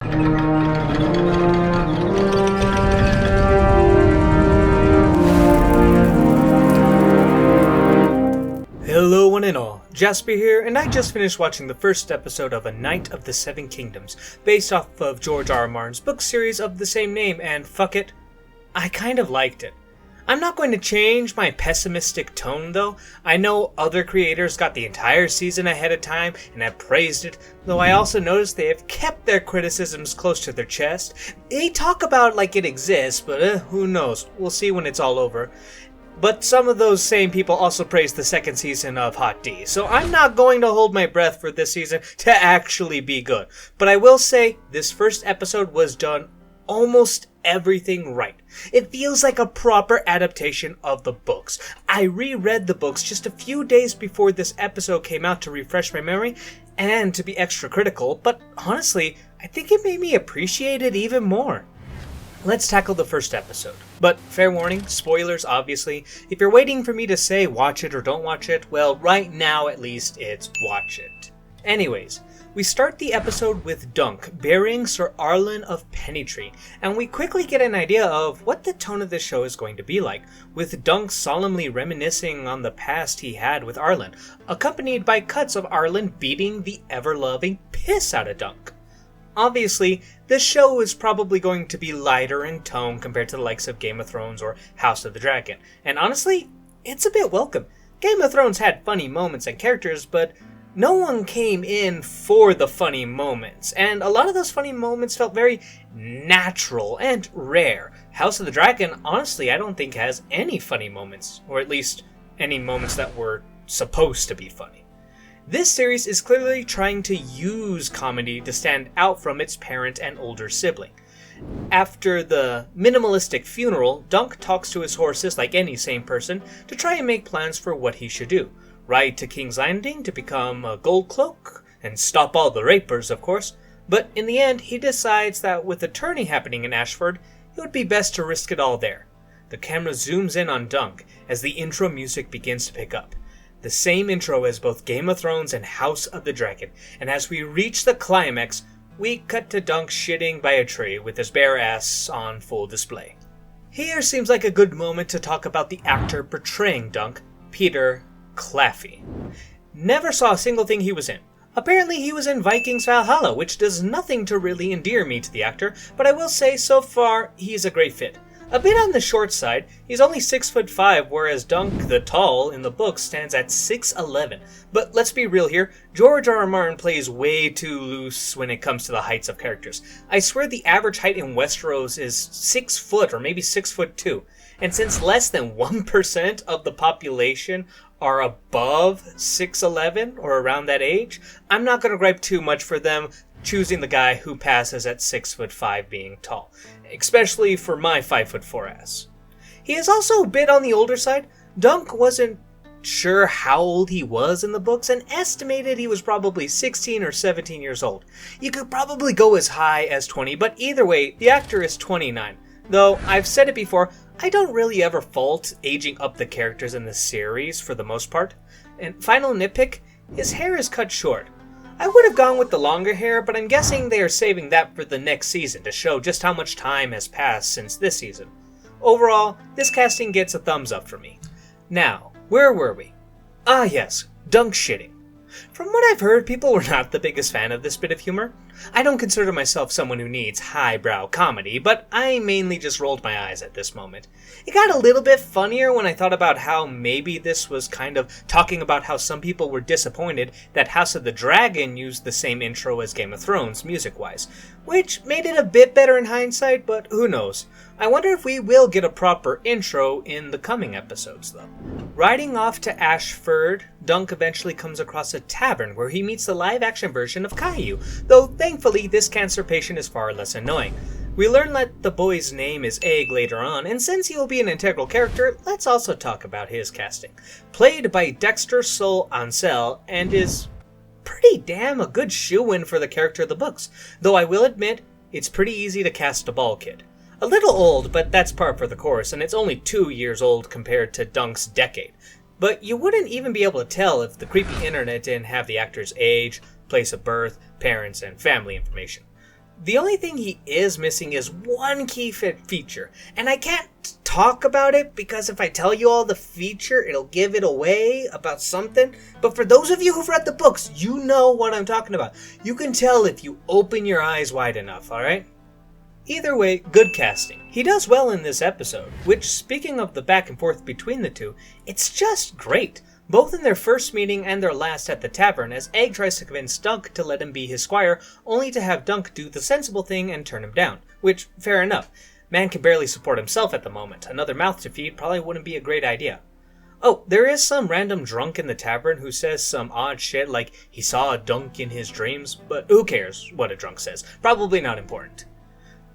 Hello one and all, Jasper here, and I just finished watching the first episode of A Knight of the Seven Kingdoms, based off of George R. R. Martin's book series of the same name, and fuck it, I kind of liked it. I'm not going to change my pessimistic tone though. I know other creators got the entire season ahead of time and have praised it, though I also noticed they have kept their criticisms close to their chest. They talk about it like it exists, but who knows, we'll see when it's all over. But some of those same people also praised the second season of Hot D, so I'm not going to hold my breath for this season to actually be good. But I will say, this first episode was done almost everything right. It feels like a proper adaptation of the books. I reread the books just a few days before this episode came out to refresh my memory, and to be extra critical, but honestly, I think it made me appreciate it even more. Let's tackle the first episode. But fair warning, spoilers obviously. If you're waiting for me to say watch it or don't watch it, well, right now at least it's watch it. Anyways, we start the episode with Dunk burying Sir Arlen of Pennytree, and we quickly get an idea of what the tone of this show is going to be like, with Dunk solemnly reminiscing on the past he had with Arlen, accompanied by cuts of Arlen beating the ever-loving piss out of Dunk. Obviously, this show is probably going to be lighter in tone compared to the likes of Game of Thrones or House of the Dragon, and honestly, it's a bit welcome. Game of Thrones had funny moments and characters, but no one came in for the funny moments, and a lot of those funny moments felt very natural and rare. House of the Dragon, honestly, I don't think has any funny moments, or at least any moments that were supposed to be funny. This series is clearly trying to use comedy to stand out from its parent and older sibling. After the minimalistic funeral, Dunk talks to his horses like any sane person to try and make plans for what he should do. Ride to King's Landing to become a gold cloak, and stop all the rapers, of course. But in the end, he decides that with a tourney happening in Ashford, it would be best to risk it all there. The camera zooms in on Dunk as the intro music begins to pick up. The same intro as both Game of Thrones and House of the Dragon, and as we reach the climax, we cut to Dunk shitting by a tree with his bare ass on full display. Here seems like a good moment to talk about the actor portraying Dunk, Peter Claffey. Never saw a single thing he was in. Apparently he was in Vikings Valhalla, which does nothing to really endear me to the actor, but I will say so far he's a great fit. A bit on the short side, he's only 6'5", whereas Dunk the Tall in the book stands at 6'11". But let's be real here, George R. R. Martin plays way too loose when it comes to the heights of characters. I swear the average height in Westeros is 6 foot or maybe 6'2", and since less than 1% of the population are above 6'11", or around that age, I'm not going to gripe too much for them choosing the guy who passes at 6'5" being tall, especially for my 5'4" ass. He is also a bit on the older side. Dunk wasn't sure how old he was in the books and estimated he was probably 16 or 17 years old. You could probably go as high as 20, but either way, the actor is 29. Though, I've said it before, I don't really ever fault aging up the characters in the series for the most part. And final nitpick, his hair is cut short. I would have gone with the longer hair, but I'm guessing they are saving that for the next season to show just how much time has passed since this season. Overall, this casting gets a thumbs up for me. Now, where were we? Ah yes, Dunk shitting. From what I've heard, people were not the biggest fan of this bit of humor. I don't consider myself someone who needs highbrow comedy, but I mainly just rolled my eyes at this moment. It got a little bit funnier when I thought about how maybe this was kind of talking about how some people were disappointed that House of the Dragon used the same intro as Game of Thrones, music-wise, which made it a bit better in hindsight, but who knows. I wonder if we will get a proper intro in the coming episodes, though. Riding off to Ashford, Dunk eventually comes across a tavern where he meets the live-action version of Caillou, though thankfully this cancer patient is far less annoying. We learn that the boy's name is Egg later on, and since he will be an integral character, let's also talk about his casting. Played by Dexter Sol Ansel, and is pretty damn a good shoo-in for the character of the books, though I will admit, it's pretty easy to cast a bald kid. A little old, but that's par for the course, and it's only 2 years old compared to Dunk's decade. But you wouldn't even be able to tell if the creepy internet didn't have the actor's age, place of birth, parents, and family information. The only thing he is missing is one key feature, and I can't talk about it because if I tell you all the feature, it'll give it away about something. But for those of you who've read the books, you know what I'm talking about. You can tell if you open your eyes wide enough, alright? Either way, good casting. He does well in this episode, which, speaking of the back and forth between the two, it's just great. Both in their first meeting and their last at the tavern, as Egg tries to convince Dunk to let him be his squire, only to have Dunk do the sensible thing and turn him down. Which, fair enough. Man can barely support himself at the moment. Another mouth to feed probably wouldn't be a great idea. Oh, there is some random drunk in the tavern who says some odd shit like he saw a Dunk in his dreams, but who cares what a drunk says? Probably not important.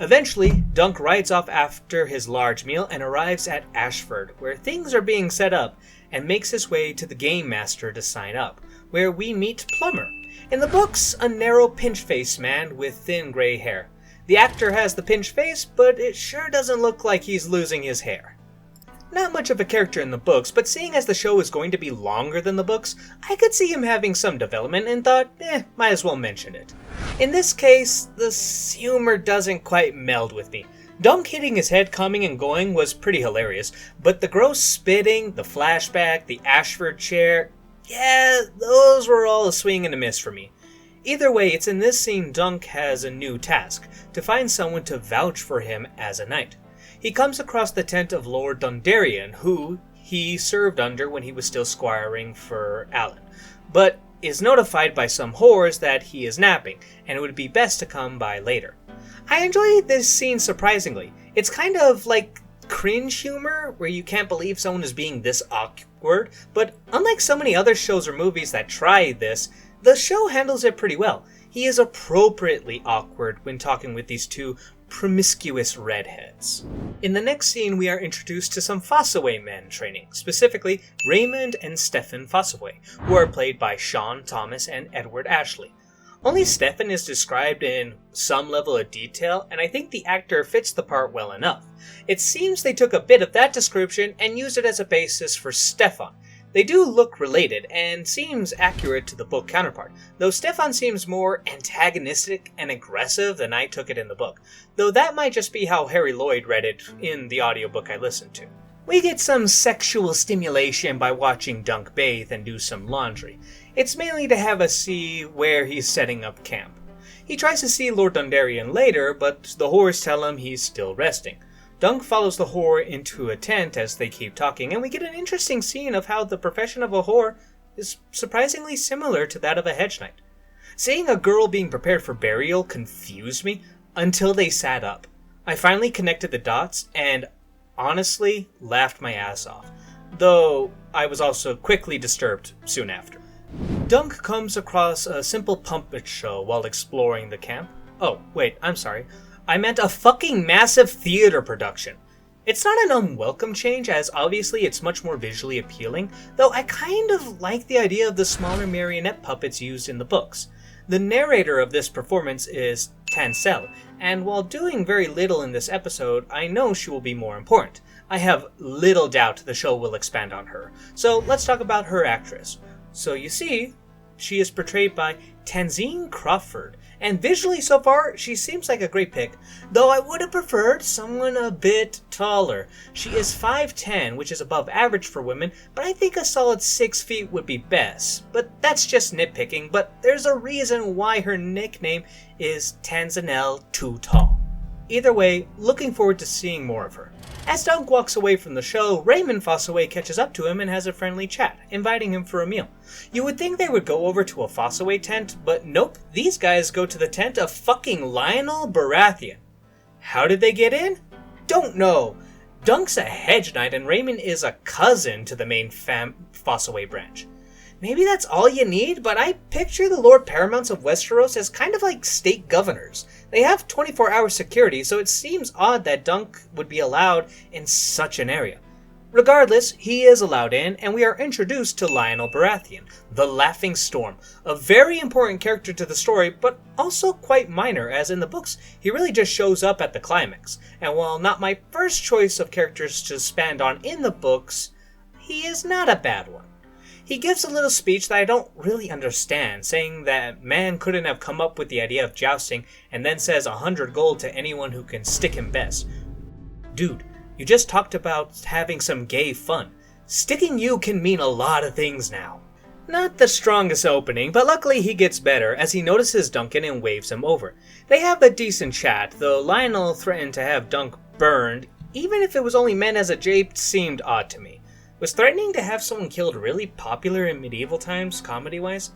Eventually, Dunk rides off after his large meal and arrives at Ashford, where things are being set up, and makes his way to the Game Master to sign up, where we meet Plumber. In the books, a narrow pinch-faced man with thin grey hair. The actor has the pinch face, but it sure doesn't look like he's losing his hair. Not much of a character in the books, but seeing as the show is going to be longer than the books, I could see him having some development and thought, might as well mention it. In this case, the humor doesn't quite meld with me. Dunk hitting his head coming and going was pretty hilarious, but the gross spitting, the flashback, the Ashford chair, those were all a swing and a miss for me. Either way, it's in this scene Dunk has a new task, to find someone to vouch for him as a knight. He comes across the tent of Lord Dondarrion, who he served under when he was still squiring for Alan, but is notified by some whores that he is napping, and it would be best to come by later. I enjoy this scene surprisingly. It's kind of like cringe humor, where you can't believe someone is being this awkward, but unlike so many other shows or movies that try this, the show handles it pretty well. He is appropriately awkward when talking with these two promiscuous redheads. In the next scene, we are introduced to some Fossaway men training, specifically Raymond and Stephen Fossaway, who are played by Sean Thomas and Edward Ashley. Only Stefan is described in some level of detail, and I think the actor fits the part well enough. It seems they took a bit of that description and used it as a basis for Stefan. They do look related, and seems accurate to the book counterpart, though Stefan seems more antagonistic and aggressive than I took it in the book, though that might just be how Harry Lloyd read it in the audiobook I listened to. We get some sexual stimulation by watching Dunk bathe and do some laundry. It's mainly to have us see where he's setting up camp. He tries to see Lord Dondarrion later, but the whores tell him he's still resting. Dunk follows the whore into a tent as they keep talking, and we get an interesting scene of how the profession of a whore is surprisingly similar to that of a hedge knight. Seeing a girl being prepared for burial confused me until they sat up. I finally connected the dots and honestly laughed my ass off, though I was also quickly disturbed soon after. Dunk comes across a simple puppet show while exploring the camp. Oh, wait, I'm sorry. I meant a fucking massive theater production. It's not an unwelcome change, as obviously it's much more visually appealing, though I kind of like the idea of the smaller marionette puppets used in the books. The narrator of this performance is Tansel, and while doing very little in this episode, I know she will be more important. I have little doubt the show will expand on her, so let's talk about her actress. So you see, she is portrayed by Tanzine Crawford, and visually so far, she seems like a great pick, though I would have preferred someone a bit taller. She is 5'10", which is above average for women, but I think a solid 6 feet would be best. But that's just nitpicking, but there's a reason why her nickname is Tanzanelle Too Tall. Either way, looking forward to seeing more of her. As Dunk walks away from the show, Raymond Fossaway catches up to him and has a friendly chat, inviting him for a meal. You would think they would go over to a Fossaway tent, but nope, these guys go to the tent of fucking Lionel Baratheon. How did they get in? Don't know. Dunk's a hedge knight and Raymond is a cousin to the main Fossaway branch. Maybe that's all you need, but I picture the Lord Paramounts of Westeros as kind of like state governors. They have 24-hour security, so it seems odd that Dunk would be allowed in such an area. Regardless, he is allowed in, and we are introduced to Lionel Baratheon, the Laughing Storm, a very important character to the story, but also quite minor, as in the books, he really just shows up at the climax. And while not my first choice of characters to expand on in the books, he is not a bad one. He gives a little speech that I don't really understand, saying that man couldn't have come up with the idea of jousting, and then says 100 gold to anyone who can stick him best. Dude, you just talked about having some gay fun. Sticking you can mean a lot of things now. Not the strongest opening, but luckily he gets better as he notices Duncan and waves him over. They have a decent chat, though Lionel threatened to have Dunk burned, even if it was only meant as a jape seemed odd to me. Was threatening to have someone killed really popular in medieval times, comedy-wise?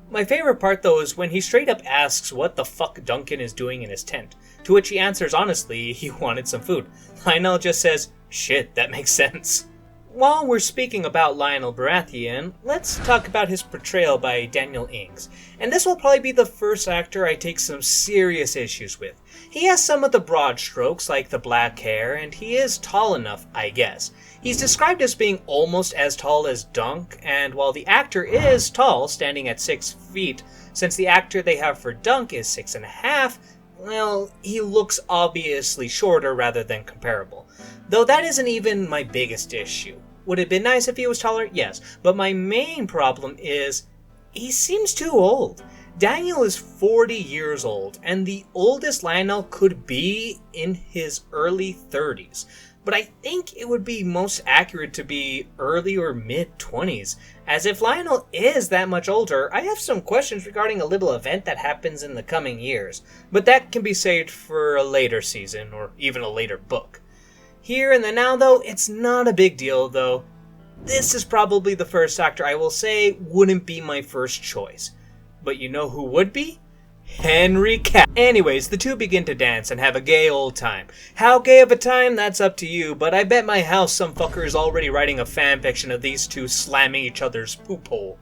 My favorite part though is when he straight up asks what the fuck Duncan is doing in his tent, to which he answers honestly he wanted some food. Lionel just says, shit, that makes sense. While we're speaking about Lionel Baratheon, let's talk about his portrayal by Daniel Ings. And this will probably be the first actor I take some serious issues with. He has some of the broad strokes, like the black hair, and he is tall enough, I guess. He's described as being almost as tall as Dunk, and while the actor is tall, standing at 6 feet, since the actor they have for Dunk is 6.5, well, he looks obviously shorter rather than comparable. Though that isn't even my biggest issue. Would it have been nice if he was taller? Yes. But my main problem is, he seems too old. Daniel is 40 years old, and the oldest Lionel could be in his early 30s. But I think it would be most accurate to be early or mid-20s, as if Lionel is that much older, I have some questions regarding a little event that happens in the coming years, but that can be saved for a later season, or even a later book. Here and the now though, it's not a big deal though. This is probably the first actor I will say wouldn't be my first choice. But you know who would be? Henry Cavill. Anyways, the two begin to dance and have a gay old time. How gay of a time, that's up to you, but I bet my house some fucker is already writing a fanfiction of these two slamming each other's poop hole.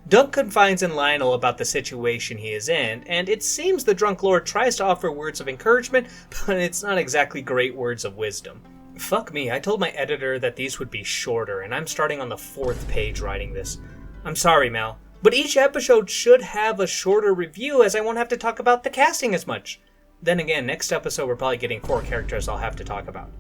Dunk confides in Lionel about the situation he is in, and it seems the drunk lord tries to offer words of encouragement, but it's not exactly great words of wisdom. Fuck me, I told my editor that these would be shorter, and I'm starting on the 4th page writing this. I'm sorry, Mal. But each episode should have a shorter review as I won't have to talk about the casting as much. Then again, next episode we're probably getting 4 characters I'll have to talk about.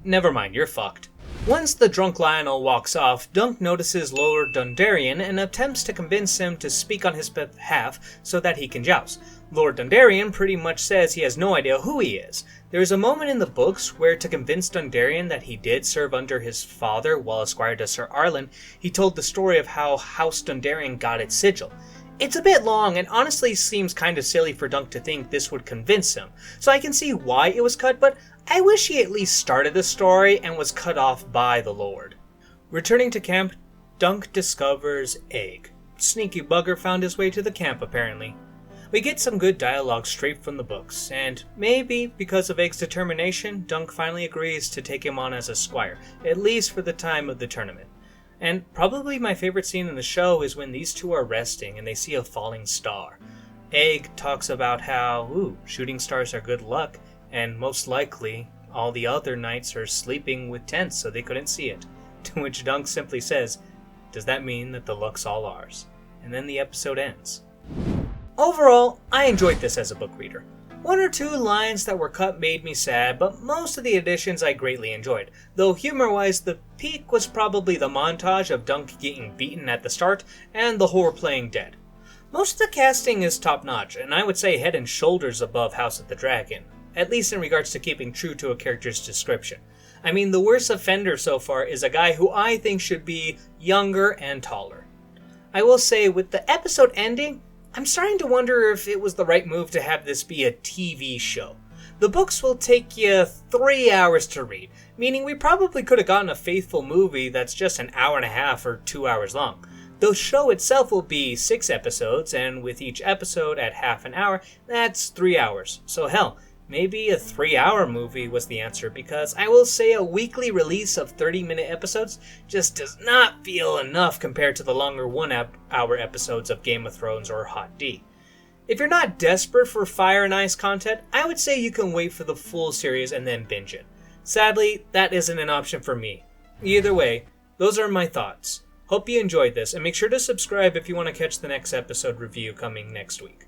Never mind, you're fucked. Once the drunk Lionel walks off, Dunk notices Lord Dondarrion and attempts to convince him to speak on his behalf so that he can joust. Lord Dondarrion pretty much says he has no idea who he is. There is a moment in the books where, to convince Dondarrion that he did serve under his father while esquire to Sir Arlen, he told the story of how House Dondarrion got its sigil. It's a bit long and honestly seems kind of silly for Dunk to think this would convince him, so I can see why it was cut, but I wish he at least started the story and was cut off by the Lord. Returning to camp, Dunk discovers Egg. Sneaky bugger found his way to the camp apparently. We get some good dialogue straight from the books, and maybe because of Egg's determination, Dunk finally agrees to take him on as a squire, at least for the time of the tournament. And probably my favorite scene in the show is when these two are resting and they see a falling star. Egg talks about how, shooting stars are good luck, and most likely all the other knights are sleeping with tents so they couldn't see it. To which Dunk simply says, does that mean that the luck's all ours? And then the episode ends. Overall, I enjoyed this as a book reader. 1 or 2 lines that were cut made me sad, but most of the additions I greatly enjoyed, though humor-wise the peak was probably the montage of Dunk getting beaten at the start and the whore playing dead. Most of the casting is top-notch, and I would say head and shoulders above House of the Dragon, at least in regards to keeping true to a character's description. I mean, the worst offender so far is a guy who I think should be younger and taller. I will say, with the episode ending, I'm starting to wonder if it was the right move to have this be a TV show. The books will take you 3 hours to read, meaning we probably could have gotten a faithful movie that's just an hour and a half or 2 hours long. The show itself will be 6 episodes, and with each episode at half an hour, that's 3 hours. So hell, maybe a 3-hour movie was the answer, because I will say a weekly release of 30-minute episodes just does not feel enough compared to the longer 1-hour episodes of Game of Thrones or Hot D. If you're not desperate for Fire and Ice content, I would say you can wait for the full series and then binge it. Sadly, that isn't an option for me. Either way, those are my thoughts. Hope you enjoyed this, and make sure to subscribe if you want to catch the next episode review coming next week.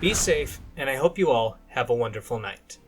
Be safe, and I hope you all have a wonderful night.